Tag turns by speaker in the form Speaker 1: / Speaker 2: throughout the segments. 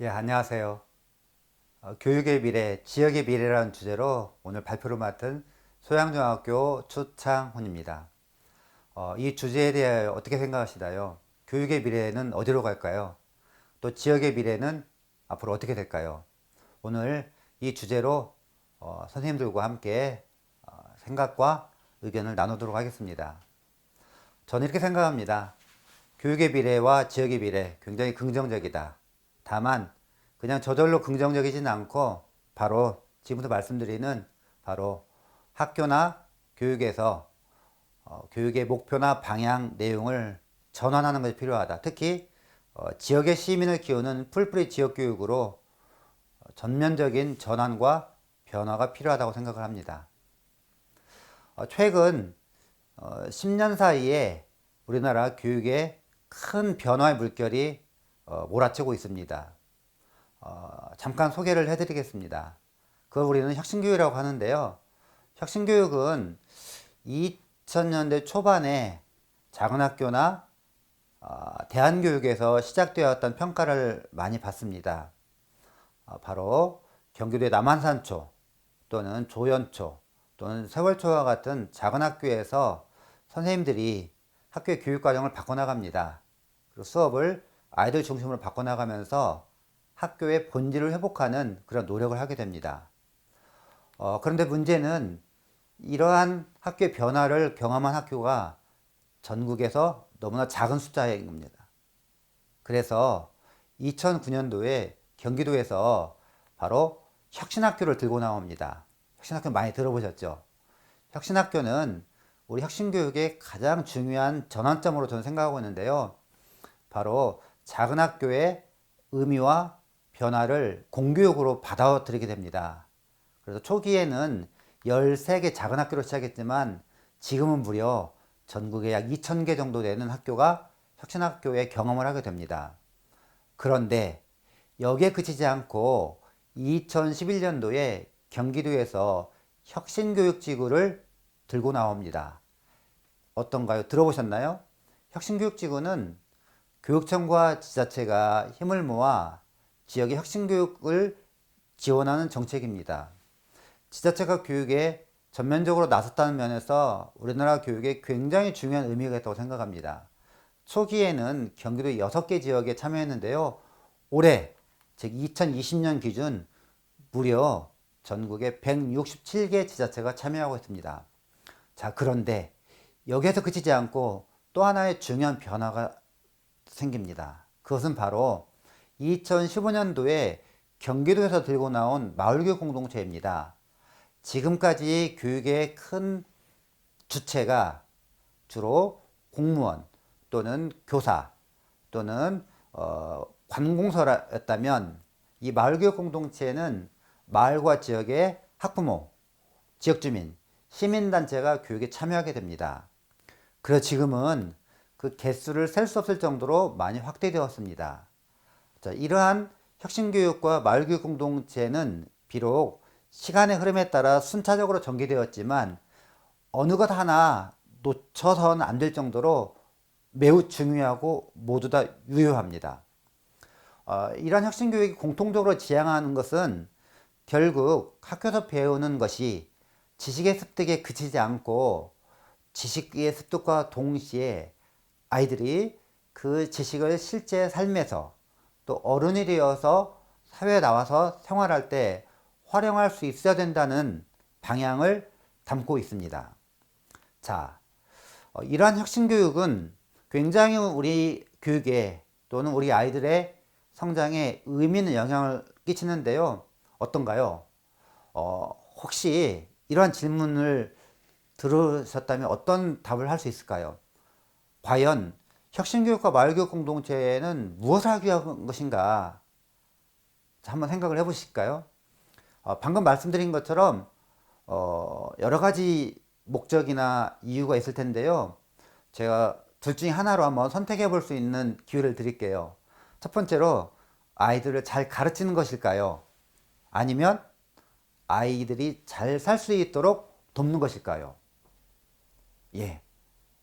Speaker 1: 예, 안녕하세요. 교육의 미래, 지역의 미래라는 주제로 오늘 발표를 맡은 소양중학교 추창훈입니다. 이 주제에 대해 어떻게 생각하시나요? 교육의 미래는 어디로 갈까요? 또 지역의 미래는 앞으로 어떻게 될까요? 오늘 이 주제로 선생님들과 함께 생각과 의견을 나누도록 하겠습니다. 저는 이렇게 생각합니다. 교육의 미래와 지역의 미래 굉장히 긍정적이다. 다만 그냥 저절로 긍정적이진 않고 바로 지금부터 말씀드리는 바로 학교나 교육에서 교육의 목표나 방향 내용을 전환하는 것이 필요하다. 특히 지역의 시민을 키우는 풀뿌리 지역교육으로 전면적인 전환과 변화가 필요하다고 생각을 합니다. 최근 10년 사이에 우리나라 교육에 큰 변화의 물결이 몰아치고 있습니다. 잠깐 소개를 해드리겠습니다. 그걸 우리는 혁신교육이라고 하는데요. 혁신교육은 2000년대 초반에 작은 학교나 대한교육에서 시작되었던 평가를 많이 받습니다. 바로 경기도의 남한산초 또는 조연초 또는 세월초와 같은 작은 학교에서 선생님들이 학교의 교육과정을 바꿔나갑니다. 그리고 수업을 아이들 중심으로 바꿔나가면서 학교의 본질을 회복하는 그런 노력을 하게 됩니다. 그런데 문제는 이러한 학교의 변화를 경험한 학교가 전국에서 너무나 작은 숫자인 겁니다. 그래서 2009년도에 경기도에서 바로 혁신학교를 들고 나옵니다. 혁신학교 많이 들어보셨죠? 혁신학교는 우리 혁신교육의 가장 중요한 전환점으로 저는 생각하고 있는데요. 바로 작은 학교의 의미와 변화를 공교육으로 받아들이게 됩니다. 그래서 초기에는 13개 작은 학교로 시작했지만 지금은 무려 전국에 약 2,000개 정도 되는 학교가 혁신학교의 경험을 하게 됩니다. 그런데 여기에 그치지 않고 2011년도에 경기도에서 혁신교육지구를 들고 나옵니다. 어떤가요? 들어보셨나요? 혁신교육지구는 교육청과 지자체가 힘을 모아 지역의 혁신교육을 지원하는 정책입니다. 지자체가 교육에 전면적으로 나섰다는 면에서 우리나라 교육에 굉장히 중요한 의미가 있다고 생각합니다. 초기에는 경기도 6개 지역에 참여했는데요. 올해, 즉 2020년 기준 무려 전국에 167개 지자체가 참여하고 있습니다. 자, 그런데 여기에서 그치지 않고 또 하나의 중요한 변화가 생깁니다. 그것은 바로 2015년도에 경기도에서 들고 나온 마을교육 공동체입니다. 지금까지 교육의 큰 주체가 주로 공무원 또는 교사 또는 관공서였다면 이 마을교육 공동체는 마을과 지역의 학부모, 지역주민, 시민단체가 교육에 참여하게 됩니다. 그래서 지금은 그 개수를 셀 수 없을 정도로 많이 확대되었습니다. 자, 이러한 혁신교육과 마을교육 공동체는 비록 시간의 흐름에 따라 순차적으로 전개되었지만 어느 것 하나 놓쳐서는 안 될 정도로 매우 중요하고 모두 다 유효합니다. 이러한 혁신교육이 공통적으로 지향하는 것은 결국 학교에서 배우는 것이 지식의 습득에 그치지 않고 지식의 습득과 동시에 아이들이 그 지식을 실제 삶에서 또 어른이 되어서 사회에 나와서 생활할 때 활용할 수 있어야 된다는 방향을 담고 있습니다. 자, 이러한 혁신교육은 굉장히 우리 교육에 또는 우리 아이들의 성장에 의미 있는 영향을 끼치는데요. 어떤가요? 혹시 이러한 질문을 들으셨다면 어떤 답을 할 수 있을까요? 과연 혁신교육과 마을교육 공동체는 무엇을 하기 위한 것인가? 한번 생각을 해보실까요? 방금 말씀드린 것처럼 여러 가지 목적이나 이유가 있을 텐데요. 제가 둘 중에 하나로 한번 선택해 볼 수 있는 기회를 드릴게요. 첫 번째로 아이들을 잘 가르치는 것일까요? 아니면 아이들이 잘 살 수 있도록 돕는 것일까요? 예,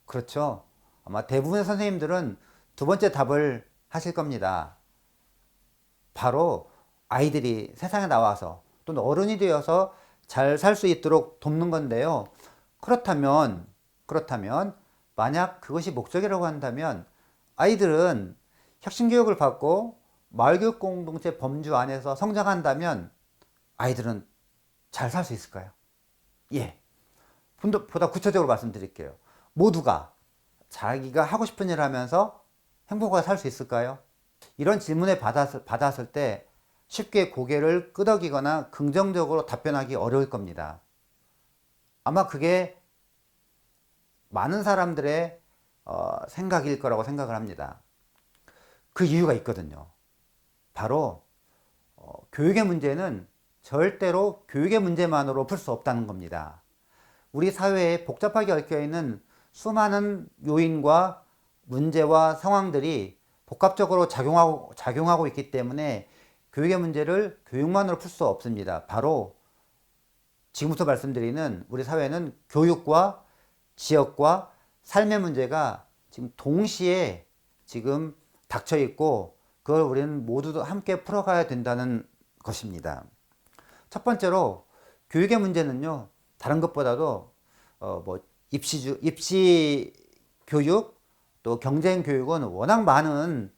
Speaker 1: 그렇죠. 아마 대부분의 선생님들은 두 번째 답을 하실 겁니다. 바로 아이들이 세상에 나와서 또는 어른이 되어서 잘 살 수 있도록 돕는 건데요. 그렇다면 만약 그것이 목적이라고 한다면 아이들은 혁신교육을 받고 마을교육 공동체 범주 안에서 성장한다면 아이들은 잘 살 수 있을까요? 예. 보다 구체적으로 말씀드릴게요. 모두가 자기가 하고 싶은 일을 하면서 행복하게 살 수 있을까요? 이런 질문을 받았을 때 쉽게 고개를 끄덕이거나 긍정적으로 답변하기 어려울 겁니다. 아마 그게 많은 사람들의 생각일 거라고 생각을 합니다. 그 이유가 있거든요. 바로 교육의 문제는 절대로 교육의 문제만으로 풀 수 없다는 겁니다. 우리 사회에 복잡하게 얽혀있는 수많은 요인과 문제와 상황들이 복합적으로 작용하고 있기 때문에 교육의 문제를 교육만으로 풀 수 없습니다. 바로 지금부터 말씀드리는 우리 사회는 교육과 지역과 삶의 문제가 지금 동시에 지금 닥쳐 있고 그걸 우리는 모두 함께 풀어가야 된다는 것입니다. 첫 번째로 교육의 문제는요, 다른 것보다도 입시 교육 또 경쟁 교육은 워낙 많은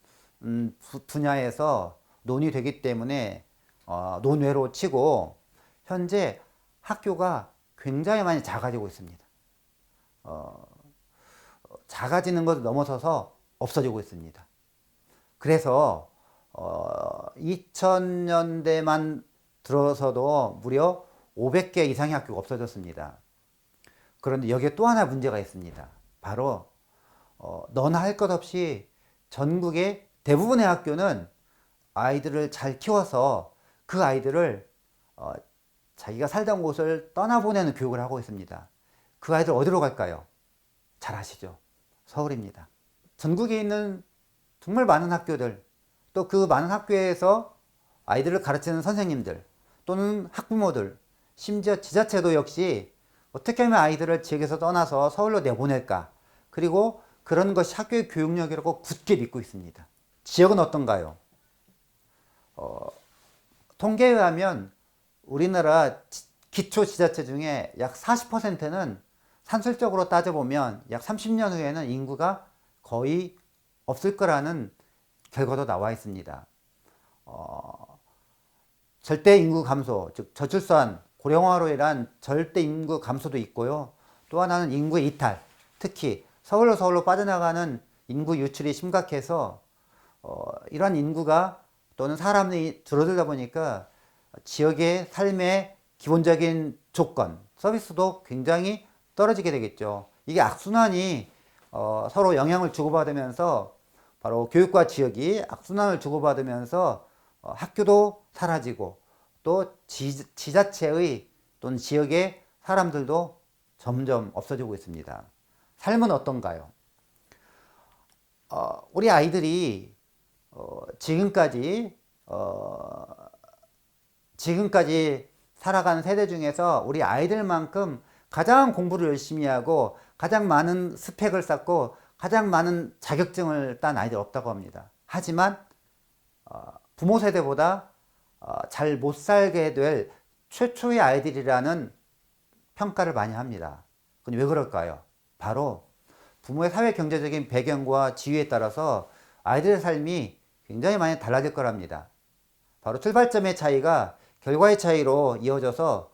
Speaker 1: 분야에서 논의되기 때문에 논외로 치고 현재 학교가 굉장히 많이 작아지고 있습니다. 작아지는 것을 넘어서서 없어지고 있습니다. 그래서 2000년대만 들어서도 무려 500개 이상의 학교가 없어졌습니다. 그런데 여기에 또 하나 문제가 있습니다. 바로 너나 할 것 없이 전국의 대부분의 학교는 아이들을 잘 키워서 그 아이들을 자기가 살던 곳을 떠나보내는 교육을 하고 있습니다. 그 아이들 어디로 갈까요? 잘 아시죠? 서울입니다. 전국에 있는 정말 많은 학교들, 또 그 많은 학교에서 아이들을 가르치는 선생님들 또는 학부모들, 심지어 지자체도 역시 어떻게 하면 아이들을 지역에서 떠나서 서울로 내보낼까, 그리고 그런 것이 학교의 교육력이라고 굳게 믿고 있습니다. 지역은 어떤가요? 통계에 의하면 우리나라 기초지자체 중에 약 40%는 산술적으로 따져보면 약 30년 후에는 인구가 거의 없을 거라는 결과도 나와 있습니다. 절대 인구 감소, 즉 저출산, 고령화로 인한 절대 인구 감소도 있고요. 또 하나는 인구의 이탈, 특히 서울로 빠져나가는 인구 유출이 심각해서 이러한 인구가 또는 사람이 줄어들다 보니까 지역의 삶의 기본적인 조건, 서비스도 굉장히 떨어지게 되겠죠. 이게 악순환이 서로 영향을 주고받으면서 바로 교육과 지역이 악순환을 주고받으면서 학교도 사라지고 또 지자체의 또는 지역의 사람들도 점점 없어지고 있습니다. 삶은 어떤가요? 우리 아이들이 지금까지 살아간 세대 중에서 우리 아이들만큼 가장 공부를 열심히 하고 가장 많은 스펙을 쌓고 가장 많은 자격증을 딴 아이들 없다고 합니다. 하지만 부모 세대보다 잘 못 살게 될 최초의 아이들이라는 평가를 많이 합니다. 그건 왜 그럴까요? 바로 부모의 사회 경제적인 배경과 지위에 따라서 아이들의 삶이 굉장히 많이 달라질 거랍니다. 바로 출발점의 차이가 결과의 차이로 이어져서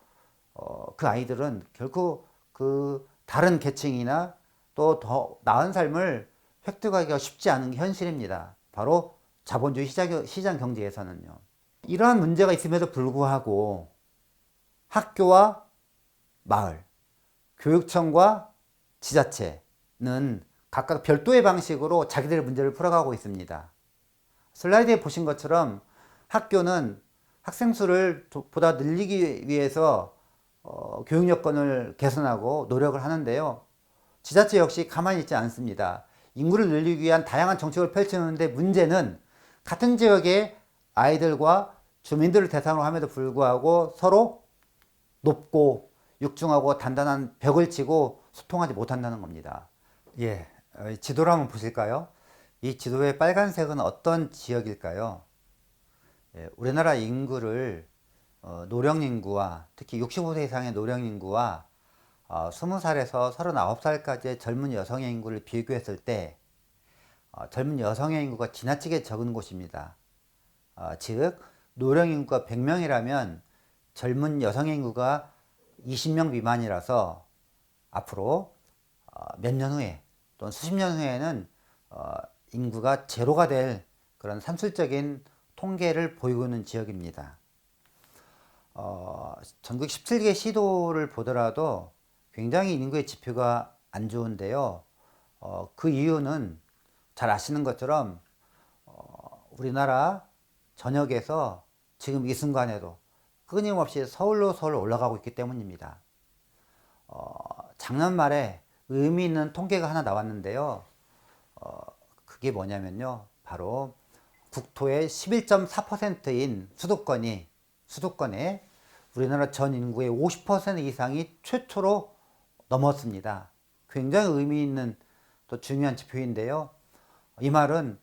Speaker 1: 그 아이들은 결코 그 다른 계층이나 또 더 나은 삶을 획득하기가 쉽지 않은 게 현실입니다. 바로 자본주의 시장 경제에서는요. 이러한 문제가 있음에도 불구하고 학교와 마을, 교육청과 지자체는 각각 별도의 방식으로 자기들의 문제를 풀어가고 있습니다. 슬라이드에 보신 것처럼 학교는 학생 수를 보다 늘리기 위해서 교육 여건을 개선하고 노력을 하는데요. 지자체 역시 가만히 있지 않습니다. 인구를 늘리기 위한 다양한 정책을 펼치는데 문제는 같은 지역의 아이들과 주민들을 대상으로 함에도 불구하고 서로 높고 육중하고 단단한 벽을 치고 소통하지 못한다는 겁니다. 예, 지도를 한번 보실까요? 이 지도의 빨간색은 어떤 지역일까요? 우리나라 인구를 노령 인구와 특히 65세 이상의 노령 인구와 20살에서 39살까지의 젊은 여성의 인구를 비교했을 때 젊은 여성의 인구가 지나치게 적은 곳입니다. 즉 노령 인구가 100명이라면 젊은 여성의 인구가 20명 미만이라서 앞으로 몇 년 후에 또는 수십 년 후에는 인구가 제로가 될 그런 산술적인 통계를 보이고 있는 지역입니다. 전국 17개 시도를 보더라도 굉장히 인구의 지표가 안 좋은데요. 그 이유는 잘 아시는 것처럼 우리나라 전역에서 지금 이 순간에도 끊임없이 서울로 올라가고 있기 때문입니다. 작년 말에 의미 있는 통계가 하나 나왔는데요. 그게 뭐냐면요. 바로 국토의 11.4%인 수도권에 우리나라 전 인구의 50% 이상이 최초로 넘었습니다. 굉장히 의미 있는 또 중요한 지표인데요. 이 말은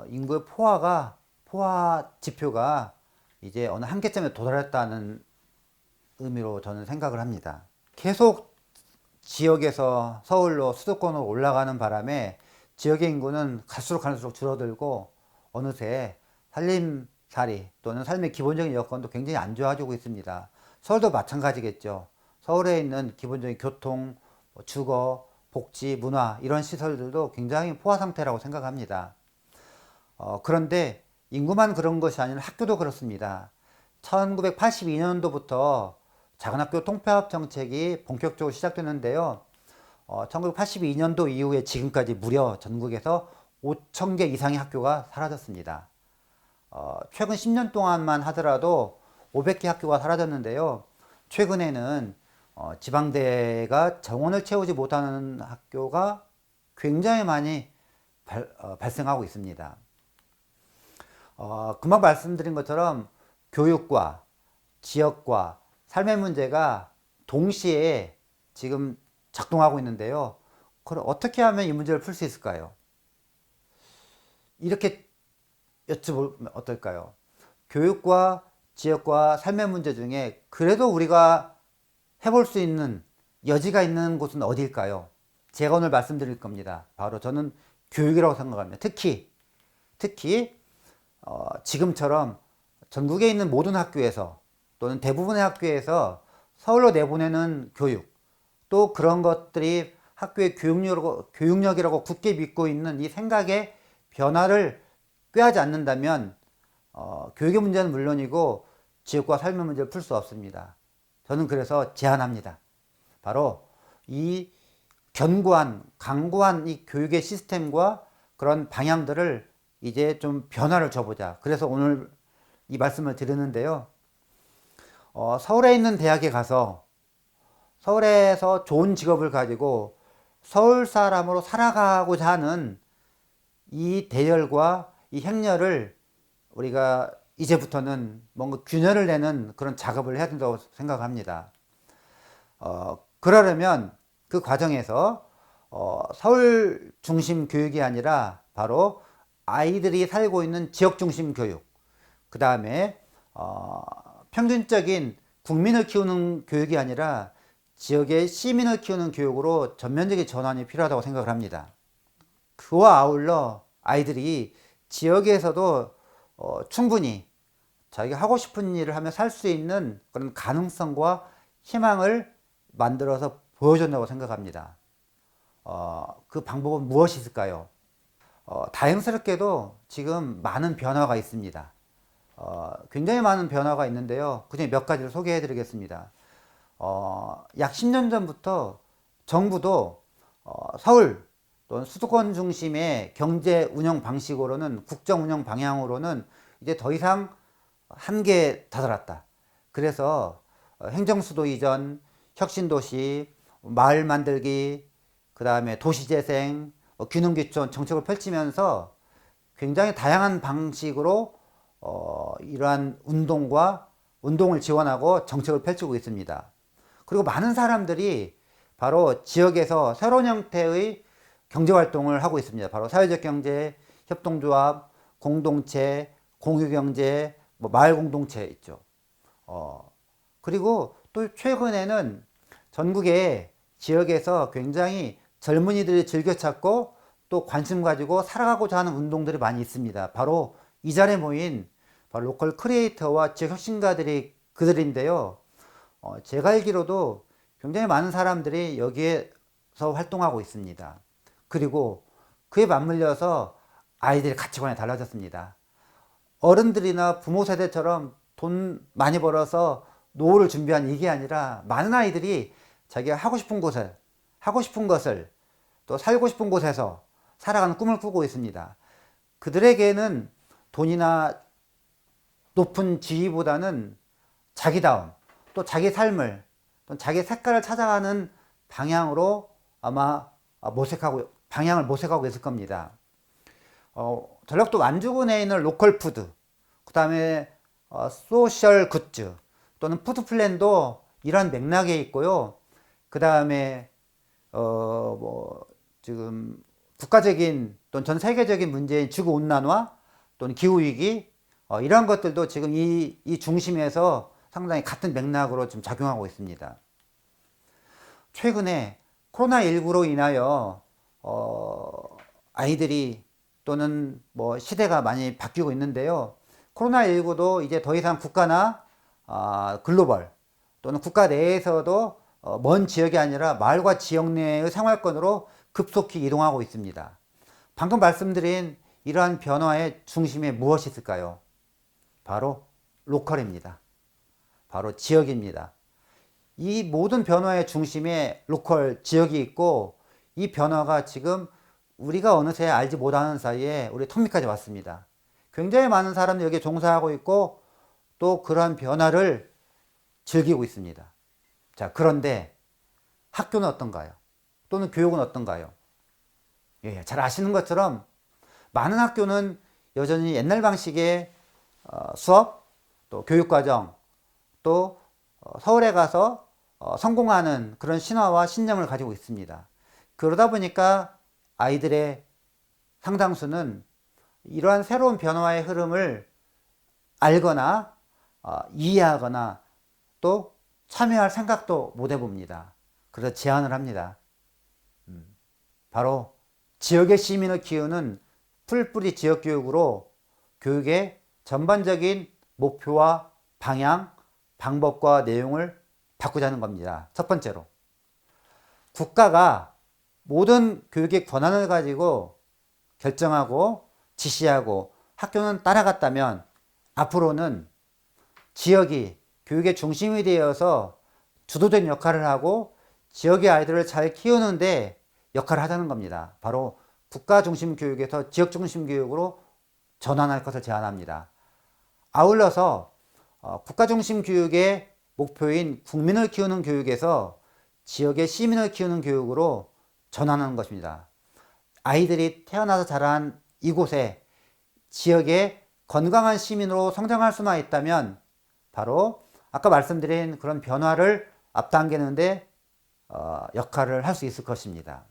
Speaker 1: 인구의 포화 지표가 이제 어느 한계점에 도달했다는 의미로 저는 생각을 합니다. 계속 지역에서 서울로 수도권으로 올라가는 바람에 지역의 인구는 갈수록 줄어들고 어느새 살림살이 또는 삶의 기본적인 여건도 굉장히 안 좋아지고 있습니다. 서울도 마찬가지겠죠. 서울에 있는 기본적인 교통, 주거, 복지, 문화 이런 시설들도 굉장히 포화 상태라고 생각합니다. 그런데 인구만 그런 것이 아니라 학교도 그렇습니다. 1982년도부터 작은학교 통폐합 정책이 본격적으로 시작됐는데요. 1982년도 이후에 지금까지 무려 전국에서 5,000개 이상의 학교가 사라졌습니다. 최근 10년 동안만 하더라도 500개 학교가 사라졌는데요. 최근에는 지방대가 정원을 채우지 못하는 학교가 굉장히 많이 발생하고 있습니다. 금방 말씀드린 것처럼 교육과 지역과 삶의 문제가 동시에 지금 작동하고 있는데요. 그럼 어떻게 하면 이 문제를 풀 수 있을까요? 이렇게 여쭤보면 어떨까요? 교육과 지역과 삶의 문제 중에 그래도 우리가 해볼 수 있는 여지가 있는 곳은 어디일까요? 제가 오늘 말씀드릴 겁니다. 바로 저는 교육이라고 생각합니다. 특히 지금처럼 전국에 있는 모든 학교에서 또는 대부분의 학교에서 서울로 내보내는 교육, 또 그런 것들이 학교의 교육력이라고 굳게 믿고 있는 이 생각의 변화를 꾀하지 않는다면 교육의 문제는 물론이고 지역과 삶의 문제를 풀 수 없습니다. 저는 그래서 제안합니다. 바로 이 강고한 이 교육의 시스템과 그런 방향들을 이제 좀 변화를 줘보자. 그래서 오늘 이 말씀을 드리는데요. 서울에 있는 대학에 가서 서울에서 좋은 직업을 가지고 서울 사람으로 살아가고자 하는 이 대열과 이 행렬을 우리가 이제부터는 뭔가 균열을 내는 그런 작업을 해야 된다고 생각합니다. 그러려면 그 과정에서 서울 중심 교육이 아니라 바로 아이들이 살고 있는 지역 중심 교육, 그 다음에 평균적인 국민을 키우는 교육이 아니라 지역의 시민을 키우는 교육으로 전면적인 전환이 필요하다고 생각을 합니다. 그와 아울러 아이들이 지역에서도 충분히 자기가 하고 싶은 일을 하며 살 수 있는 그런 가능성과 희망을 만들어서 보여준다고 생각합니다. 그 방법은 무엇이 있을까요? 다행스럽게도 지금 많은 변화가 있습니다. 굉장히 많은 변화가 있는데요. 그중에 몇 가지를 소개해 드리겠습니다. 약 10년 전부터 정부도 서울 또는 수도권 중심의 경제 운영 방식으로는 국정 운영 방향으로는 이제 더 이상 한계에 다다랐다. 그래서 행정수도 이전, 혁신도시, 마을 만들기, 그 다음에 도시재생, 균형기촌 정책을 펼치면서 굉장히 다양한 방식으로 이러한 운동을 지원하고 정책을 펼치고 있습니다. 그리고 많은 사람들이 바로 지역에서 새로운 형태의 경제활동을 하고 있습니다. 바로 사회적 경제, 협동조합, 공동체, 공유경제, 뭐 마을 공동체 있죠. 그리고 또 최근에는 전국의 지역에서 굉장히 젊은이들이 즐겨 찾고 또 관심 가지고 살아가고자 하는 운동들이 많이 있습니다. 바로 이 자리에 모인 바로 로컬 크리에이터와 지역 혁신가들이 그들인데요. 제가 알기로도 굉장히 많은 사람들이 여기에서 활동하고 있습니다. 그리고 그에 맞물려서 아이들의 가치관이 달라졌습니다. 어른들이나 부모 세대처럼 돈 많이 벌어서 노후를 준비한 이게 아니라 많은 아이들이 자기가 하고 싶은 곳을, 하고 싶은 것을 또 살고 싶은 곳에서 살아가는 꿈을 꾸고 있습니다. 그들에게는 돈이나 높은 지위보다는 자기다움, 또 자기 삶을, 또 자기 색깔을 찾아가는 방향으로 아마 방향을 모색하고 있을 겁니다. 전라도 완주군에 있는 로컬 푸드, 그 다음에 소셜 굿즈 또는 푸드 플랜도 이런 맥락에 있고요. 그 다음에 지금 국가적인 또는 전 세계적인 문제인 지구 온난화 또는 기후 위기 이런 것들도 지금 이 중심에서 상당히 같은 맥락으로 좀 작용하고 있습니다. 최근에 코로나19로 인하여 아이들이 또는 뭐 시대가 많이 바뀌고 있는데요. 코로나19도 이제 더 이상 국가나 글로벌 또는 국가 내에서도 먼 지역이 아니라 마을과 지역 내의 생활권으로 급속히 이동하고 있습니다. 방금 말씀드린 이러한 변화의 중심에 무엇이 있을까요? 바로 로컬입니다. 바로 지역입니다. 이 모든 변화의 중심에 로컬 지역이 있고 이 변화가 지금 우리가 어느새 알지 못하는 사이에 우리 턱밑까지 왔습니다. 굉장히 많은 사람들이 여기에 종사하고 있고 또 그러한 변화를 즐기고 있습니다. 자, 그런데 학교는 어떤가요? 또는 교육은 어떤가요? 예, 잘 아시는 것처럼 많은 학교는 여전히 옛날 방식의 수업, 또 교육과정, 또 서울에 가서 성공하는 그런 신화와 신념을 가지고 있습니다. 그러다 보니까 아이들의 상당수는 이러한 새로운 변화의 흐름을 알거나 이해하거나 또 참여할 생각도 못 해봅니다. 그래서 제안을 합니다. 바로 지역의 시민을 키우는 풀뿌리 지역교육으로 교육의 전반적인 목표와 방향, 방법과 내용을 바꾸자는 겁니다. 첫 번째로 국가가 모든 교육의 권한을 가지고 결정하고 지시하고 학교는 따라갔다면 앞으로는 지역이 교육의 중심이 되어서 주도적인 역할을 하고 지역의 아이들을 잘 키우는데 역할을 하자는 겁니다. 바로 국가 중심 교육에서 지역 중심 교육으로 전환할 것을 제안합니다. 아울러서 국가 중심 교육의 목표인 국민을 키우는 교육에서 지역의 시민을 키우는 교육으로 전환하는 것입니다. 아이들이 태어나서 자란 이곳에 지역의 건강한 시민으로 성장할 수만 있다면 바로 아까 말씀드린 그런 변화를 앞당기는데 역할을 할 수 있을 것입니다.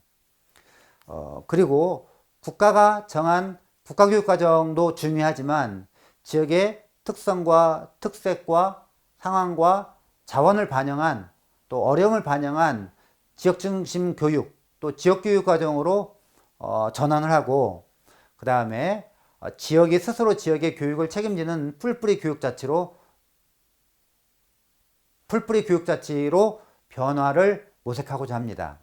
Speaker 1: 그리고 국가가 정한 국가교육과정도 중요하지만 지역의 특성과 특색과 상황과 자원을 반영한 또 어려움을 반영한 지역 중심 교육 또 지역교육 과정으로 전환을 하고 그 다음에 지역이 스스로 지역의 교육을 책임지는 풀뿌리 교육자치로 변화를 모색하고자 합니다.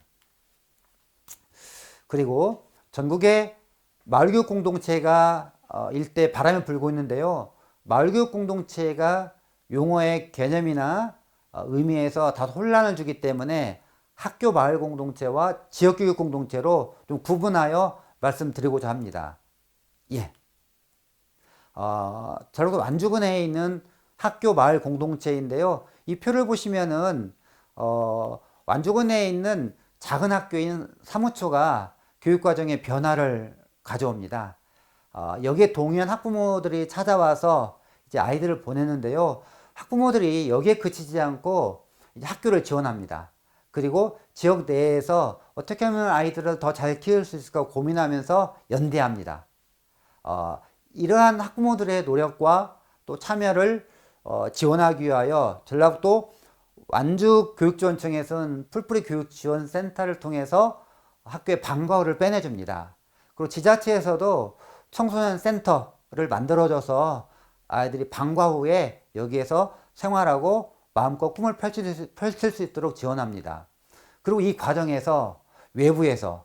Speaker 1: 그리고 전국의 마을교육 공동체가 일대 바람이 불고 있는데요. 마을교육 공동체가 용어의 개념이나 의미에서 다소 혼란을 주기 때문에 학교 마을 공동체와 지역교육 공동체로 좀 구분하여 말씀드리고자 합니다. 예. 전라도 완주군에 있는 학교 마을 공동체인데요. 이 표를 보시면은 완주군에 있는 작은 학교인 사무초가 교육과정의 변화를 가져옵니다. 여기에 동의한 학부모들이 찾아와서 이제 아이들을 보내는데요. 학부모들이 여기에 그치지 않고 이제 학교를 지원합니다. 그리고 지역 내에서 어떻게 하면 아이들을 더 잘 키울 수 있을까 고민하면서 연대합니다. 이러한 학부모들의 노력과 또 참여를 지원하기 위하여 전라북도 완주교육지원청에서는 풀뿌리 교육지원센터를 통해서 학교에 방과후를 빼내줍니다. 그리고 지자체에서도 청소년 센터를 만들어줘서 아이들이 방과 후에 여기에서 생활하고 마음껏 꿈을 펼칠 수 있도록 지원합니다. 그리고 이 과정에서 외부에서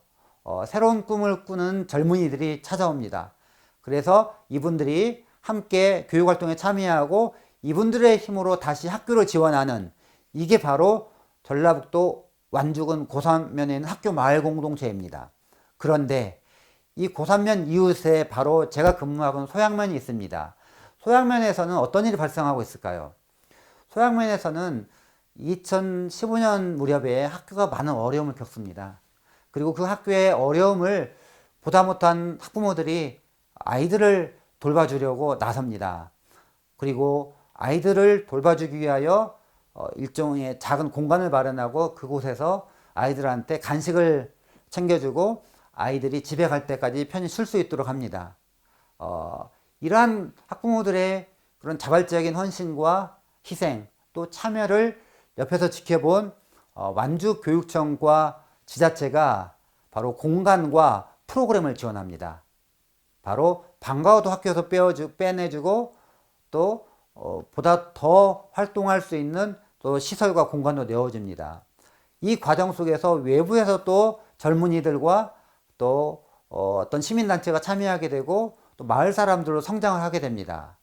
Speaker 1: 새로운 꿈을 꾸는 젊은이들이 찾아옵니다. 그래서 이분들이 함께 교육활동에 참여하고 이분들의 힘으로 다시 학교를 지원하는, 이게 바로 전라북도 완주군 고산면에 있는 학교 마을 공동체입니다. 그런데 이 고산면 이웃에 바로 제가 근무하고 있는 소양면이 있습니다. 소양면에서는 어떤 일이 발생하고 있을까요? 소양면에서는 2015년 무렵에 학교가 많은 어려움을 겪습니다. 그리고 그 학교의 어려움을 보다 못한 학부모들이 아이들을 돌봐주려고 나섭니다. 그리고 아이들을 돌봐주기 위하여 일종의 작은 공간을 마련하고 그곳에서 아이들한테 간식을 챙겨주고 아이들이 집에 갈 때까지 편히 쉴 수 있도록 합니다. 이러한 학부모들의 그런 자발적인 헌신과 희생 또 참여를 옆에서 지켜본 완주교육청과 지자체가 바로 공간과 프로그램을 지원합니다. 바로 방과후도 학교에서 빼내주고 또 보다 더 활동할 수 있는 또 시설과 공간도 내어줍니다. 이 과정 속에서 외부에서 또 젊은이들과 또 어떤 시민단체가 참여하게 되고 또 마을 사람들로 성장을 하게 됩니다.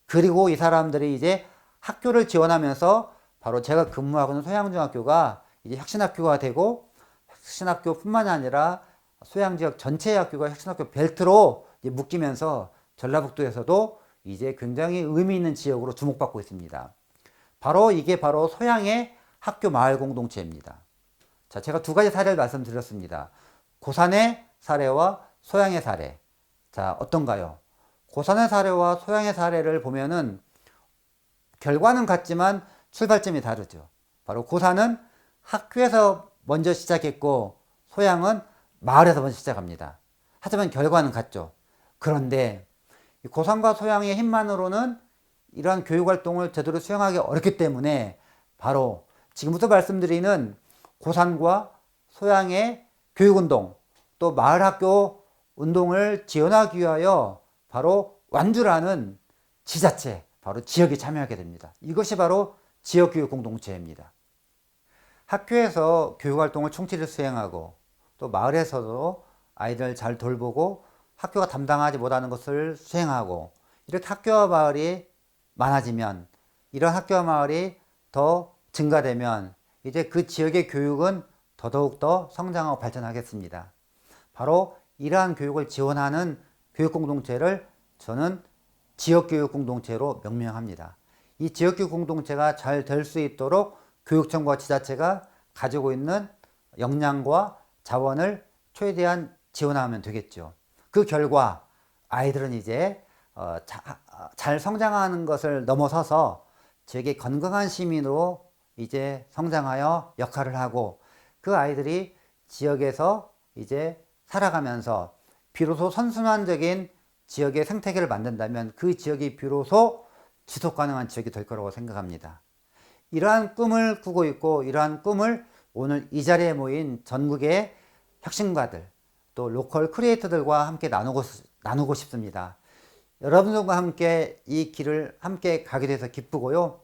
Speaker 1: 그리고 이 사람들이 이제 학교를 지원하면서 바로 제가 근무하고 있는 소양중학교가 이제 혁신학교가 되고, 혁신학교뿐만이 아니라 소양지역 전체의 학교가 혁신학교 벨트로 이제 묶이면서 전라북도에서도 이제 굉장히 의미 있는 지역으로 주목받고 있습니다. 바로 이게 바로 소양의 학교 마을 공동체입니다. 자, 제가 두 가지 사례를 말씀드렸습니다. 고산의 사례와 소양의 사례. 자, 어떤가요? 고산의 사례와 소양의 사례를 보면은 결과는 같지만 출발점이 다르죠. 바로 고산은 학교에서 먼저 시작했고 소양은 마을에서 먼저 시작합니다. 하지만 결과는 같죠. 그런데 고산과 소양의 힘만으로는 이러한 교육활동을 제대로 수행하기 어렵기 때문에 바로 지금부터 말씀드리는 고산과 소양의 교육운동 또 마을학교 운동을 지원하기 위하여 바로 완주라는 지자체, 바로 지역이 참여하게 됩니다. 이것이 바로 지역교육공동체입니다. 학교에서 교육활동을 충실히 수행하고 또 마을에서도 아이들 잘 돌보고 학교가 담당하지 못하는 것을 수행하고, 이렇게 학교와 마을이 많아지면, 이런 학교와 마을이 더 증가되면 이제 그 지역의 교육은 더더욱 성장하고 발전하겠습니다. 바로 이러한 교육을 지원하는 교육공동체를 저는 지역교육공동체로 명명합니다. 이 지역교육공동체가 잘 될 수 있도록 교육청과 지자체가 가지고 있는 역량과 자원을 최대한 지원하면 되겠죠. 그 결과 아이들은 이제 잘 성장하는 것을 넘어서서 지역의 건강한 시민으로 이제 성장하여 역할을 하고, 그 아이들이 지역에서 이제 살아가면서 비로소 선순환적인 지역의 생태계를 만든다면 그 지역이 비로소 지속 가능한 지역이 될 거라고 생각합니다. 이러한 꿈을 꾸고 있고, 이러한 꿈을 오늘 이 자리에 모인 전국의 혁신가들 또 로컬 크리에이터들과 함께 나누고 싶습니다. 여러분들과 함께 이 길을 함께 가게 돼서 기쁘고요.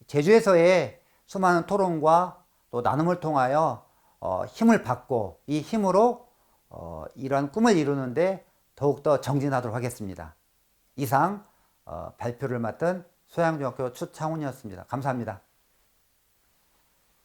Speaker 1: 제주에서의 수많은 토론과 또 나눔을 통하여 힘을 받고 이 힘으로 이러한 꿈을 이루는데 더욱더 정진하도록 하겠습니다. 이상 발표를 맡은 소양중학교 추창훈이었습니다. 감사합니다.